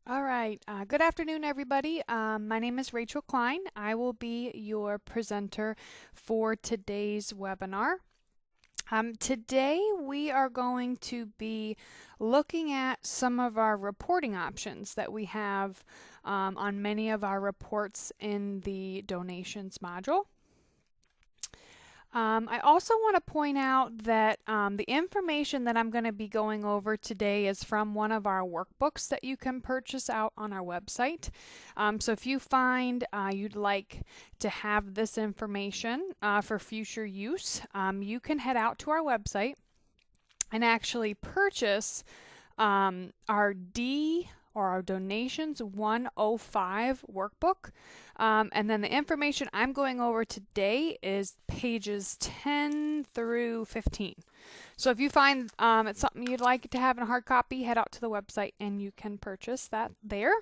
All right. Good afternoon, everybody. My name is Rachel Klein. I will be your presenter for today's webinar. Today we are going to be looking at some of our reporting options that we have on many of our reports in the donations module. I also want to point out that the information that I'm going to be going over today is from one of our workbooks that you can purchase out on our website. So if you find you'd like to have this information for future use, you can head out to our website and actually purchase our Donations 105 workbook. And then the information I'm going over today is pages 10 through 15. So if you find it's something you'd like to have in a hard copy, head out to the website and you can purchase that there.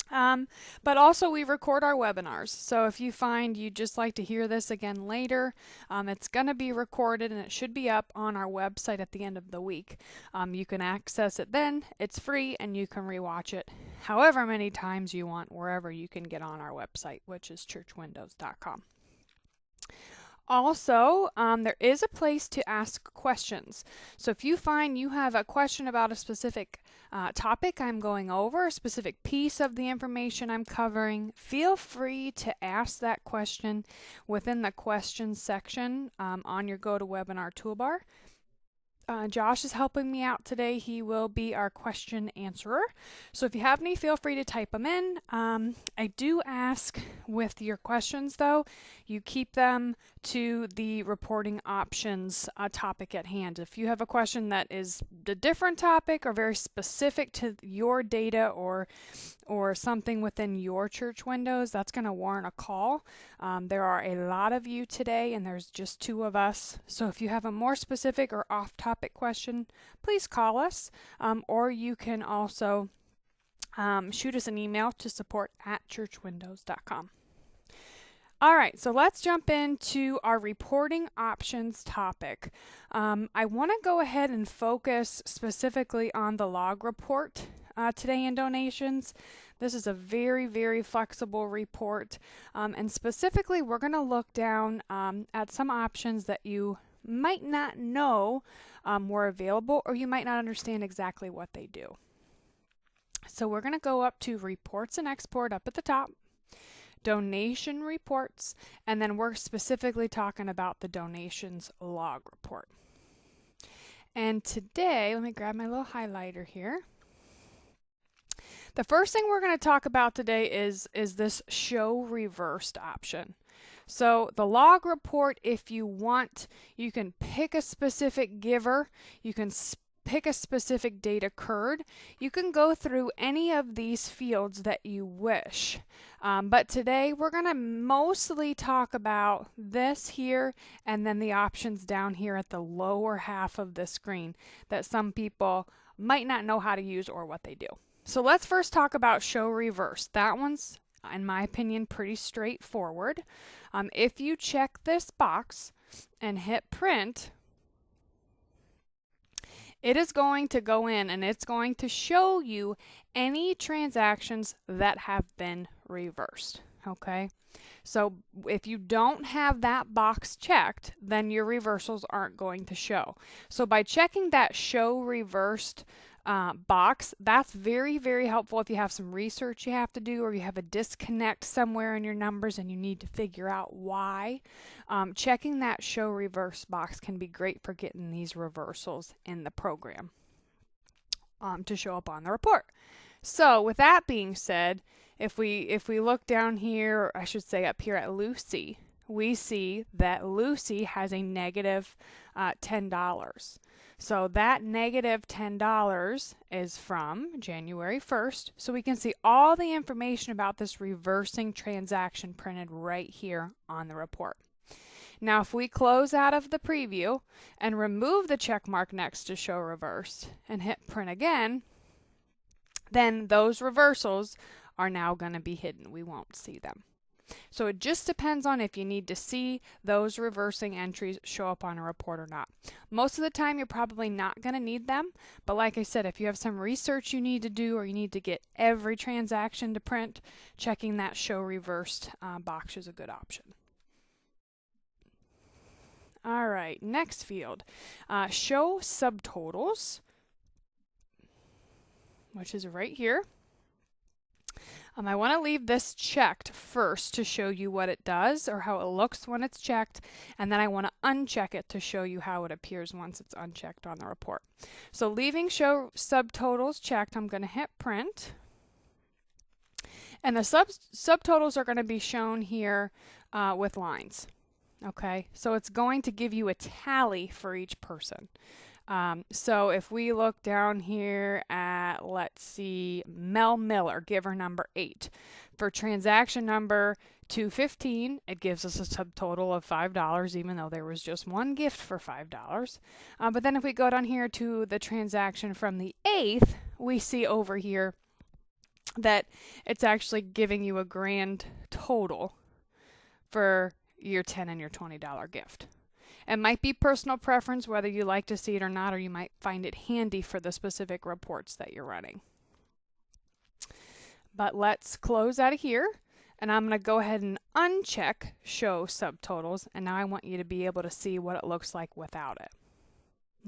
But also we record our webinars. So if you find you'd just like to hear this again later, it's going to be recorded and it should be up on our website at the end of the week. You can access it then. It's free and you can rewatch it however many times you want wherever you can get on our website, which is churchwindows.com. Also, there is a place to ask questions. So if you find you have a question about a specific topic I'm going over, a specific piece of the information I'm covering, feel free to ask that question within the questions section on your GoToWebinar toolbar. Josh is helping me out today. He will be our question answerer. So if you have any, feel free to type them in. I do ask with your questions, though, you keep them to the reporting options topic at hand. If you have a question that is a different topic or very specific to your data or something within your church windows, that's going to warrant a call. There are a lot of you today and there's just 2 of us. So if you have a more specific or off-topic question, please call us, or you can also shoot us an email to support@churchwindows.com. All right, so let's jump into our reporting options topic. I want to go ahead and focus specifically on the log report today in donations. This is a very, very flexible report, and specifically we're going to look down at some options that you might not know were available, or you might not understand exactly what they do. So we're going to go up to Reports and Export up at the top, Donation Reports, and then we're specifically talking about the Donations Log Report. And today, let me grab my little highlighter here. The first thing we're going to talk about today is this Show Reversed option. So the log report, if you want, you can pick a specific giver, you can pick a specific date occurred. You can go through any of these fields that you wish. But today we're going to mostly talk about this here and then the options down here at the lower half of the screen that some people might not know how to use or what they do. So let's first talk about Show Reverse. That one's, in my opinion, pretty straightforward. If you check this box and hit print, it is going to go in and it's going to show you any transactions that have been reversed. Okay, so if you don't have that box checked, then your reversals aren't going to show. So by checking that Show Reversed box, that's very, very helpful if you have some research you have to do or you have a disconnect somewhere in your numbers and you need to figure out why. Checking that Show Reverse box can be great for getting these reversals in the program to show up on the report. So with that being said, if we look down here, or I should say up here at Lucy, we see that Lucy has a negative $10. So that negative $10 is from January 1st. So we can see all the information about this reversing transaction printed right here on the report. Now if we close out of the preview and remove the check mark next to Show Reversed and hit print again, then those reversals are now going to be hidden. We won't see them. So it just depends on if you need to see those reversing entries show up on a report or not. Most of the time you're probably not going to need them, but like I said, if you have some research you need to do or you need to get every transaction to print, checking that show reversed box is a good option. All right, next field, show subtotals, which is right here. I want to leave this checked first to show you what it does or how it looks when it's checked, and then I want to uncheck it to show you how it appears once it's unchecked on the report. So leaving show subtotals checked, I'm going to hit print, and the subtotals are going to be shown here with lines. Okay, so it's going to give you a tally for each person. So if we look down here at, let's see, Mel Miller, giver number 8. For transaction number 215, it gives us a subtotal of $5, even though there was just one gift for $5. But then if we go down here to the transaction from the 8th, we see over here that it's actually giving you a grand total for your $10 and your $20 gift. It might be personal preference whether you like to see it or not, or you might find it handy for the specific reports that you're running. But let's close out of here, and I'm going to go ahead and uncheck show subtotals, and now I want you to be able to see what it looks like without it.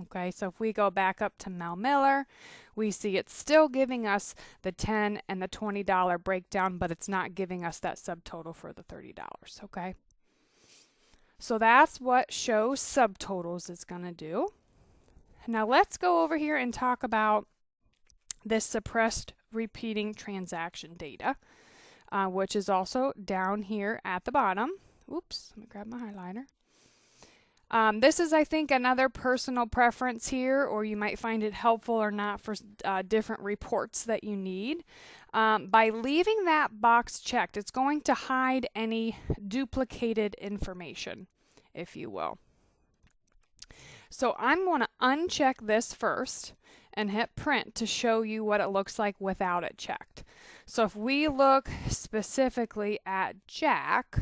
Okay, so if we go back up to Mel Miller, we see it's still giving us the $10 and the $20 breakdown, but it's not giving us that subtotal for the $30, okay? So that's what show subtotals is going to do. Now let's go over here and talk about this suppressed repeating transaction data, which is also down here at the bottom. Oops, let me grab my highlighter. This is, I think, another personal preference here, or you might find it helpful or not for different reports that you need. By leaving that box checked, it's going to hide any duplicated information, if you will. So I'm going to uncheck this first and hit print to show you what it looks like without it checked. So if we look specifically at Jack,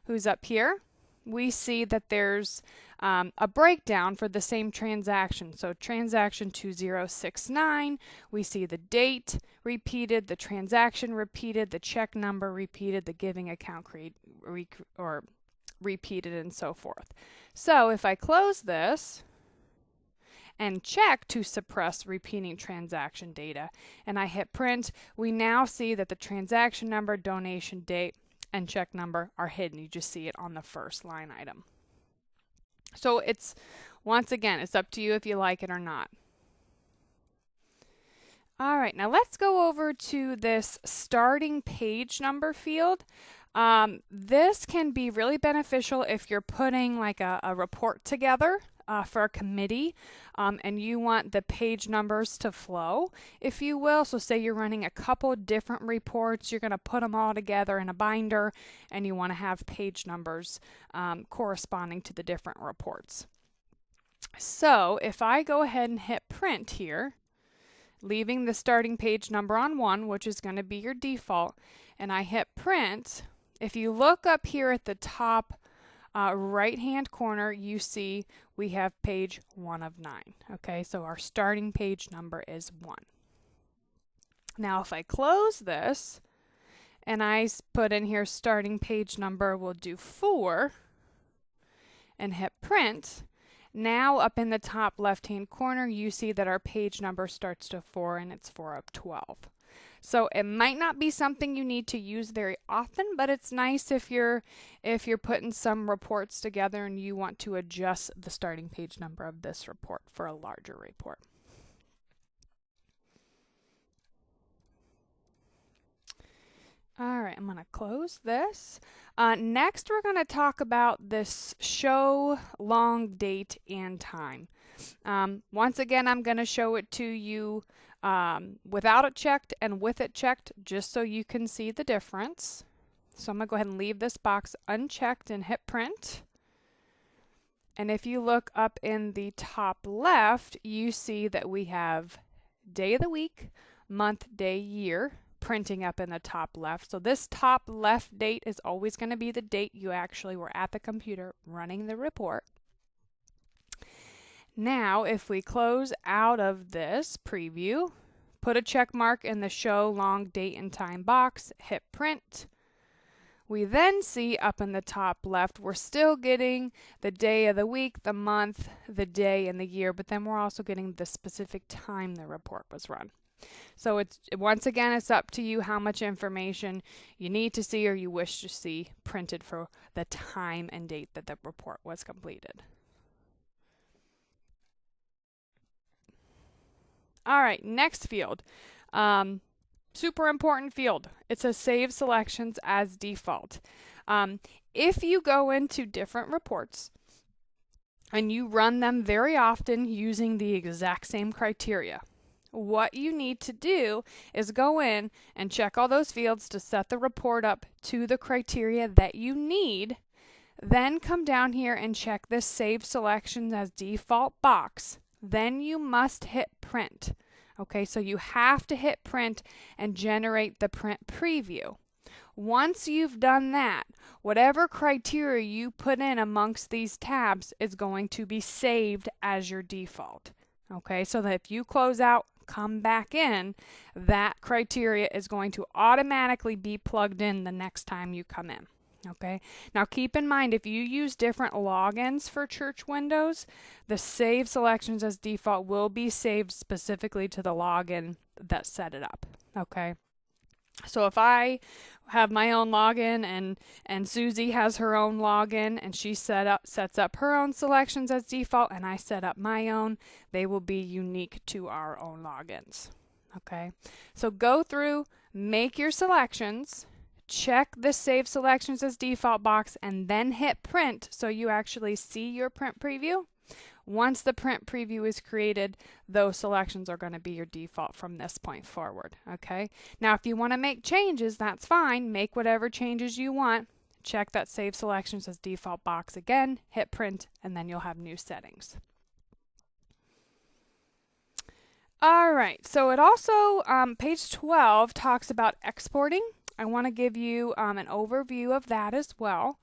who's up here, we see that there's a breakdown for the same transaction. So transaction 2069, we see the date repeated, the transaction repeated, the check number repeated, the giving account repeated, and so forth. So if I close this and check to suppress repeating transaction data and I hit print, we now see that the transaction number, donation date, and check number are hidden. You just see it on the first line item. So it's, once again, it's up to you if you like it or not. All right, now let's go over to this starting page number field. This can be really beneficial if you're putting like a report together for a committee and you want the page numbers to flow, if you will. So say you're running a couple different reports, you're going to put them all together in a binder and you want to have page numbers corresponding to the different reports. So if I go ahead and hit print here, leaving the starting page number on 1, which is going to be your default, and I hit print, if you look up here at the top right hand corner, you see we have page 1 of 9. Okay, so our starting page number is 1. Now if I close this and I put in here starting page number, we'll do 4 and hit print. Now up in the top left hand corner you see that our page number starts to 4 and it's 4 of 12. So it might not be something you need to use very often, but it's nice if you're putting some reports together and you want to adjust the starting page number of this report for a larger report. All right, I'm going to close this. Next, we're going to talk about this show long date and time. Once again, I'm going to show it to you without it checked and with it checked, just so you can see the difference. So I'm going to go ahead and leave this box unchecked and hit print. And if you look up in the top left, you see that we have day of the week, month, day, year, printing up in the top left. So this top left date is always going to be the date you actually were at the computer running the report. Now, if we close out of this preview, put a check mark in the Show Long Date and Time box, hit Print. We then see up in the top left, we're still getting the day of the week, the month, the day, and the year, but then we're also getting the specific time the report was run. So once again, it's up to you how much information you need to see or you wish to see printed for the time and date that the report was completed. All right, next field. Super important field. It says Save Selections as Default. If you go into different reports and you run them very often using the exact same criteria, what you need to do is go in and check all those fields to set the report up to the criteria that you need. Then come down here and check this Save Selections as Default box. Then you must hit Print. Okay, so you have to hit Print and generate the print preview. Once you've done that, whatever criteria you put in amongst these tabs is going to be saved as your default. Okay, so that if you close out, come back in, that criteria is going to automatically be plugged in the next time you come in. Okay, now keep in mind, if you use different logins for Church Windows, the Save Selections as Default will be saved specifically to the login that set it up. Okay, so if I have my own login and Susie has her own login and she sets up her own selections as default and I set up my own, they will be unique to our own logins. Okay, so go through, make your selections, check the Save Selections as Default box, and then hit Print so you actually see your print preview. Once the print preview is created, those selections are going to be your default from this point forward. Okay. Now, if you want to make changes, that's fine. Make whatever changes you want. Check that Save Selections as Default box again, hit Print, and then you'll have new settings. All right. So it also, page 12 talks about exporting. I want to give you an overview of that as well.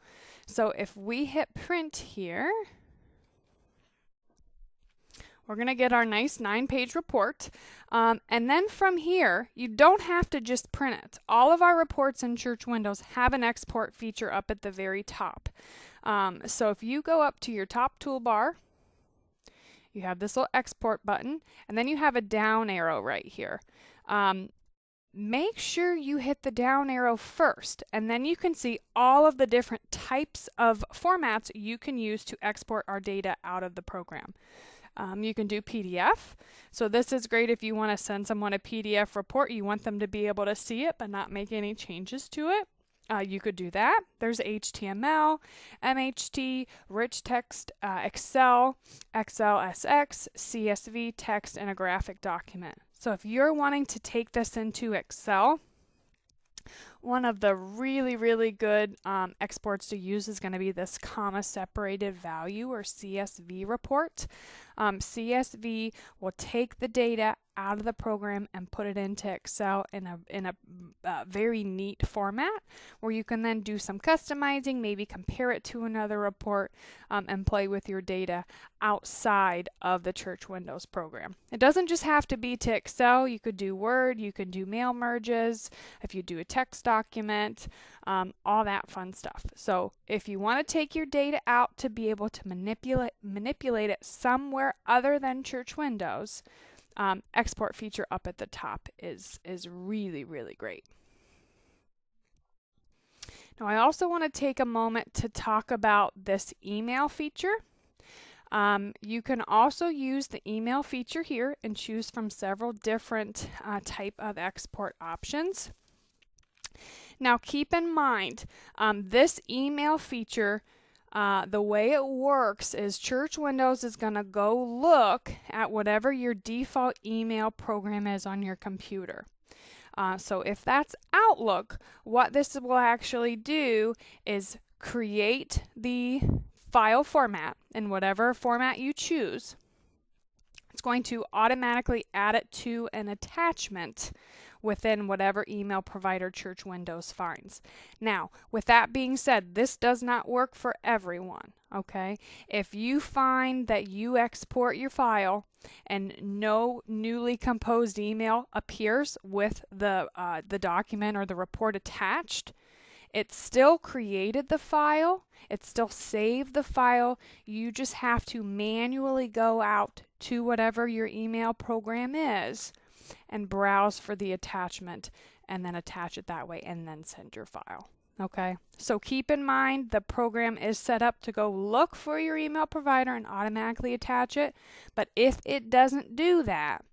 So if we hit Print here, we're going to get our nice 9-page report. And then from here, you don't have to just print it. All of our reports in Church Windows have an export feature up at the very top. So if you go up to your top toolbar, you have this little export button, and then you have a down arrow right here. Make sure you hit the down arrow first, and then you can see all of the different types of formats you can use to export our data out of the program. You can do PDF. So this is great if you want to send someone a PDF report. You want them to be able to see it but not make any changes to it. You could do that. There's HTML, MHT, rich text, Excel, XLSX, CSV, text, and a graphic document. So if you're wanting to take this into Excel, one of the really, really good exports to use is going to be this comma separated value or CSV report. CSV will take the data out of the program and put it into Excel in a very neat format where you can then do some customizing, maybe compare it to another report, and play with your data outside of the Church Windows program. It doesn't just have to be to Excel. You could do Word, you can do mail merges, if you do a text document, all that fun stuff. So if you want to take your data out to be able to manipulate it somewhere other than Church Windows, export feature up at the top is really, really great. Now I also want to take a moment to talk about this email feature. You can also use the email feature here and choose from several different type of export options. Now keep in mind, this email feature, the way it works is Church Windows is going to go look at whatever your default email program is on your computer. So if that's Outlook, what this will actually do is create the file format in whatever format you choose. It's going to automatically add it to an attachment within whatever email provider Church Windows finds. Now, with that being said, this does not work for everyone, okay? If you find that you export your file and no newly composed email appears with the document or the report attached, it still created the file, it still saved the file. You just have to manually go out to whatever your email program is and browse for the attachment and then attach it that way and then send your file. Okay, so keep in mind the program is set up to go look for your email provider and automatically attach it, but if it doesn't do that,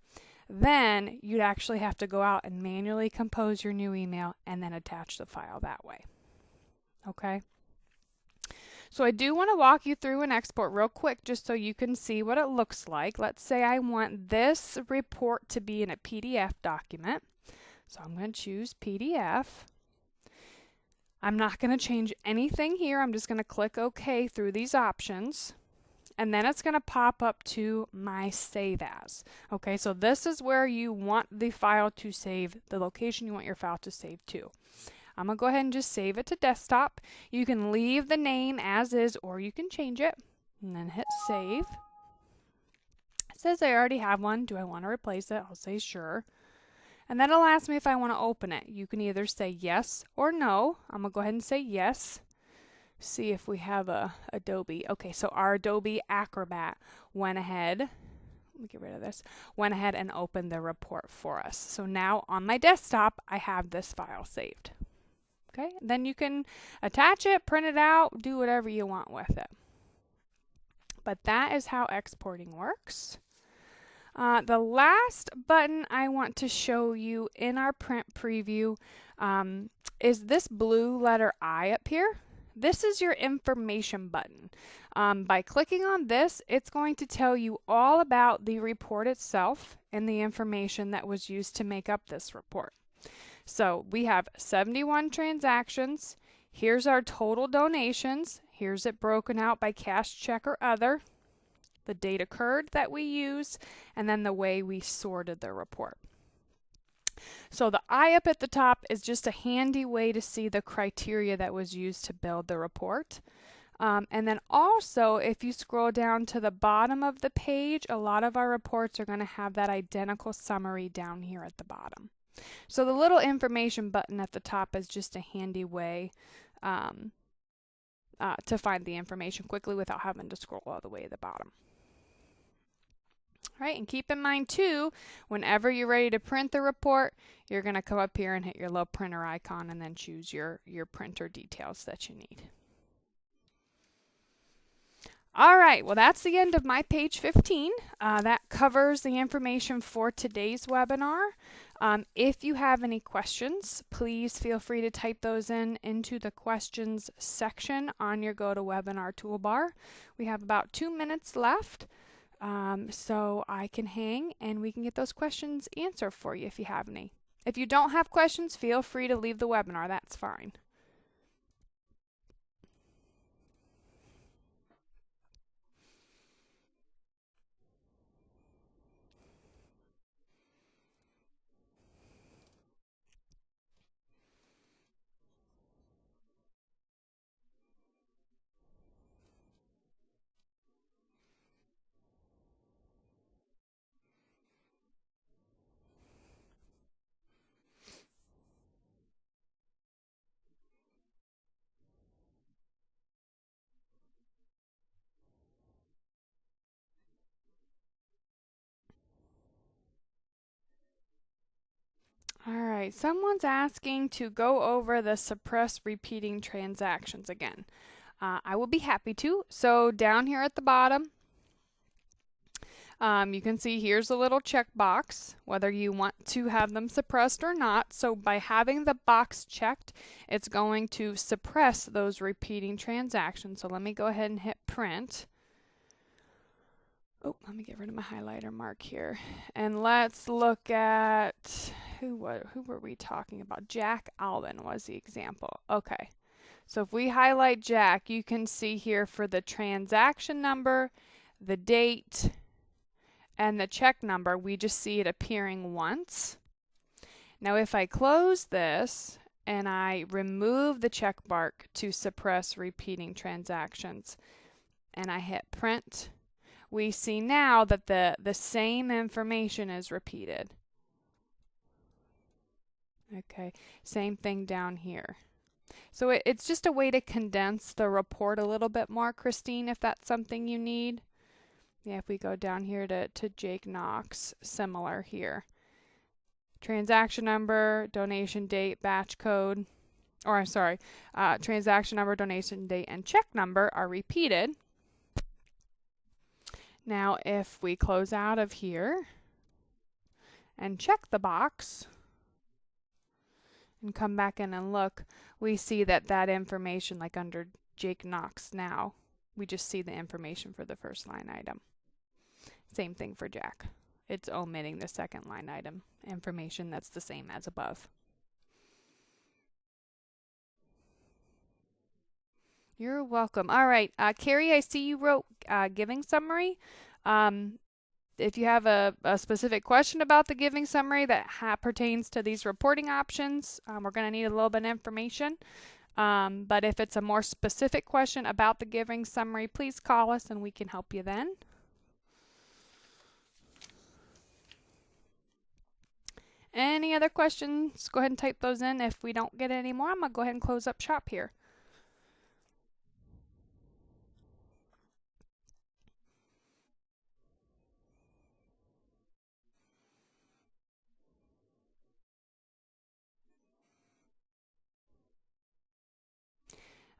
then you'd actually have to go out and manually compose your new email and then attach the file that way. Okay? So I do want to walk you through an export real quick just so you can see what it looks like. Let's say I want this report to be in a PDF document. So I'm going to choose PDF. I'm not going to change anything here. I'm just going to click OK through these options. And then it's going to pop up to my Save As. Okay, so this is where you want the file to save, the location you want your file to save to. I'm going to go ahead and just save it to desktop. You can leave the name as is or you can change it. And then hit Save. It says I already have one. Do I want to replace it? I'll say sure. And then it'll ask me if I want to open it. You can either say yes or no. I'm going to go ahead and say yes. See if we have a Adobe. Okay, so our Adobe Acrobat went ahead, let me get rid of this, went ahead and opened the report for us. So now on my desktop, I have this file saved. Okay, then you can attach it, print it out, do whatever you want with it. But that is how exporting works. The last button I want to show you in our print preview is this blue letter I up here. This is your information button. By clicking on this, it's going to tell you all about the report itself and the information that was used to make up this report. So we have 71 transactions. Here's our total donations. Here's it broken out by cash, check, or other. The date occurred that we use, and then the way we sorted the report. So the I up at the top is just a handy way to see the criteria that was used to build the report. And then also, if you scroll down to the bottom of the page, a lot of our reports are going to have that identical summary down here at the bottom. So the little information button at the top is just a handy way to find the information quickly without having to scroll all the way to the bottom. All right, and keep in mind too, whenever you're ready to print the report, you're going to come up here and hit your little printer icon and then choose your printer details that you need. All right, well that's the end of my page 15. That covers the information for today's webinar. If you have any questions, please feel free to type those into the questions section on your GoToWebinar toolbar. We have about 2 minutes left. So I can hang and we can get those questions answered for you if you have any. If you don't have questions, feel free to leave the webinar. That's fine. All right, someone's asking to go over the suppress repeating transactions again. I will be happy to. So down here at the bottom, you can see here's a little checkbox, whether you want to have them suppressed or not. So by having the box checked, it's going to suppress those repeating transactions. So let me go ahead and hit print. Oh, let me get rid of my highlighter mark here. And let's look at, who were we talking about? Jack Alvin was the example. Okay, so if we highlight Jack, you can see here for the transaction number, the date, and the check number, we just see it appearing once. Now if I close this and I remove the check mark to suppress repeating transactions and I hit print, we see now that the same information is repeated. Okay, same thing down here. So it's just a way to condense the report a little bit more, Christine, if that's something you need. Yeah, if we go down here to Jake Knox, similar here. Transaction number, donation date, batch code, or I'm sorry, transaction number, donation date, and check number are repeated. Now if we close out of here and check the box and come back in and look, we see that that information, like under Jake Knox now, we just see the information for the first line item. Same thing for Jack. It's omitting the second line item information that's the same as above. You're welcome. All right, Carrie, I see you wrote giving summary. If you have a specific question about the giving summary that pertains to these reporting options, we're going to need a little bit of information. But if it's a more specific question about the giving summary, please call us and we can help you then. Any other questions? Go ahead and type those in. If we don't get any more, I'm going to go ahead and close up shop here.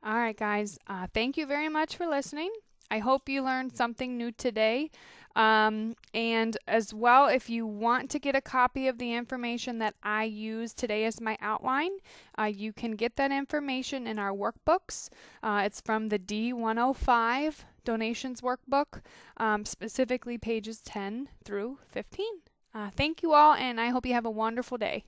All right, guys, thank you very much for listening. I hope you learned something new today. And as well, if you want to get a copy of the information that I used today as my outline, you can get that information in our workbooks. It's from the D105 donations workbook, specifically pages 10 through 15. Thank you all, and I hope you have a wonderful day.